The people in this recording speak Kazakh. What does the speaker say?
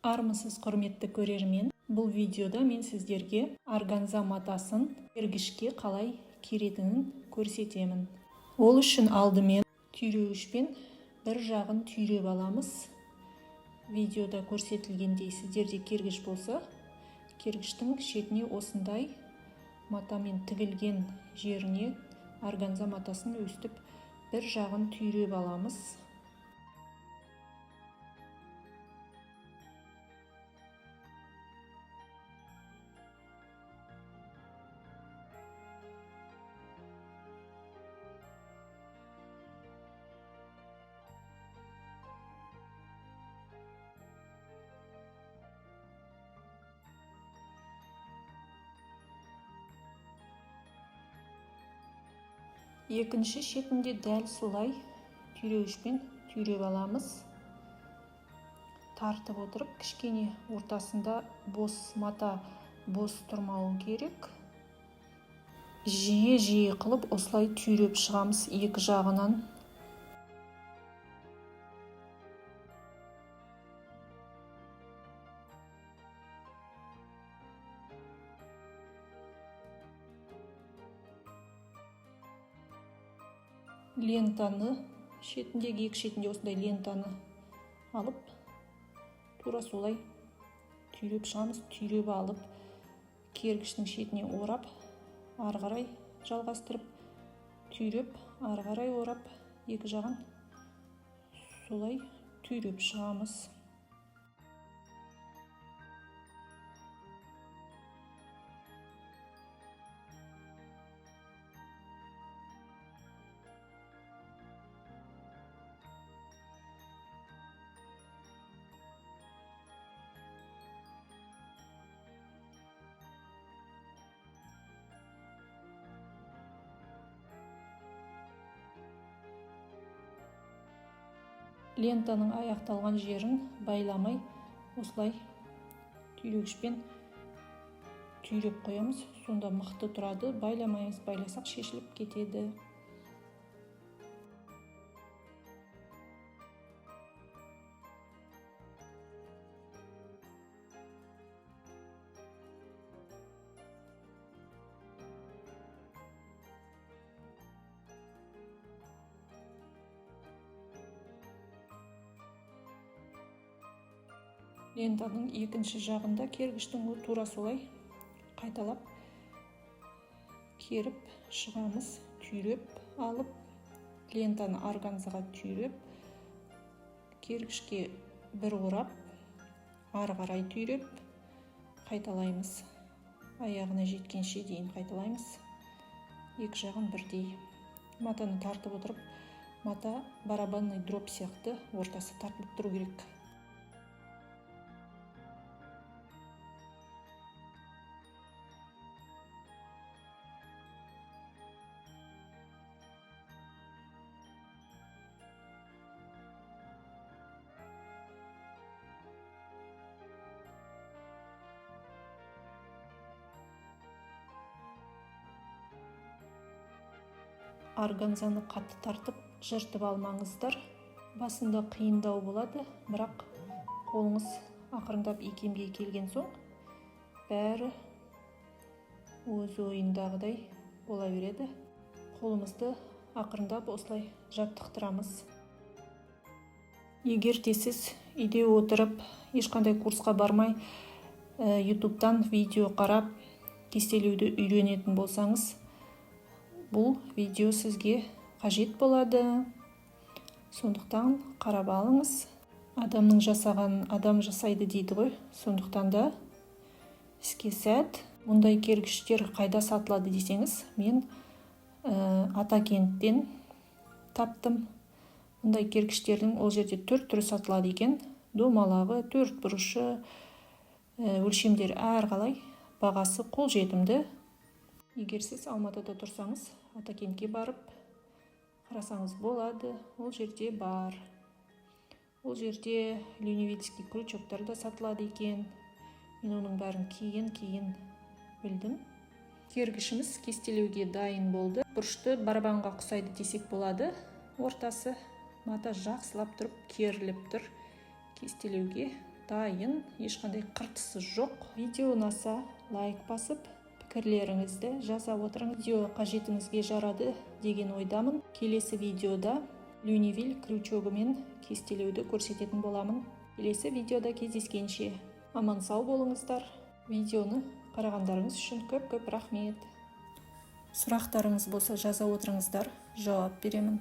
Армысыз құрметті көрермен, бұл видеода мен сіздерге органза матасын кергішке қалай керетінін көрсетемін. Ол үшін алдымен түйреуішпен бір жағын түйреп аламыз. Видеода көрсетілгендей сіздерде кергіш болса, кергіштің шетіне осындай матамен тігілген жеріне органза матасын өстіп бір жағын түйреп аламыз. Екінші шетінде дәл солай түйреуішпен түйреп аламыз. Тартып отырып, кішкене ортасында мата бос тұрмауы керек. Жиі қылып осылай түйреп шығамыз екі жағынан. Лентаны шетіндегі екі шетінде осындай лентаны алып, тура солай түйреп шығамыз. Түйреп алып, кергіштің шетіне орап, ары қарай жалғастырып, түйреп, ары қарай орап, екі жағын солай түйреп шығамыз. Лентаның аяқталған жерін байламай, осылай түйреуішпен түйреп қоямыз. Сонда мықты тұрады. Байламаймыз, байласақ шешіліп кетеді. Лентаның екінші жағында кергіштің тура солай қайталап керіп шығамыз. Түйреп алып, лентаны органзаға түйреп, кергішке бір орап, ары қарай түйреп қайталаймыз. Аяғына жеткенше дейін қайталаймыз. Екі жағын бірдей. Матаны тартып отырып, мата барабанный дроп сияқты ортасы тартылып тұру керек. Органзаны қатты тартып, жыртып алмаңыздар. Басында қиындау болады, бірақ қолыңыз ақырындап икемге келген соң, бәрі өз ойындағыдай бола береді. Қолымызды ақырындап осылай жаттықтырамыз. Егер де сіз үйде отырып, ешқандай курсқа бармай, ютубтан видео қарап, кестелеуді үйренетін болсаңыз, бұл видео сізге қажет болады. Сондықтан қарап алыңыз. Адамның жасағанын адам жасайды дейді ғой. Сондықтан да іске сәт. Мұндай кергіштер қайда сатылады десеңіз, мен Атакенттен таптым. Мұндай кергіштердің ол жерде 4 түрі сатылады екен. Домалағы, 4 бұрышы, өлшемдері әрқалай, бағасы қолжетімді. Егер сіз Алматыда тұрсаңыз, Атакентке барып қарасаңыз болады. Ол жерде бар. Ол жерде ленивецкий крючоктар да сатылады екен. Мен оның бәрін кейін білдім. Кергішіміз кестелеуге дайын болды. Бұрышты барабанға ұқсайды десек болады. Ортасы мата жақсылап тұрып, керіліп тұр. Кестелеуге дайын, ешқандай қыртысы жоқ. Видео ұнаса лайк басып, пікірлеріңізді жаза отырыңыз. Видео қажетіңізге жарады деген ойдамын. Келесі видеода Люневиль крючогымен кестелеуді көрсететін боламын. Келесі видеода кездескенше аман сау болыңыздар. Видеоны қарағандарыңыз үшін көп рахмет. Сұрақтарыңыз болса жаза отырыңыздар, жауап беремін.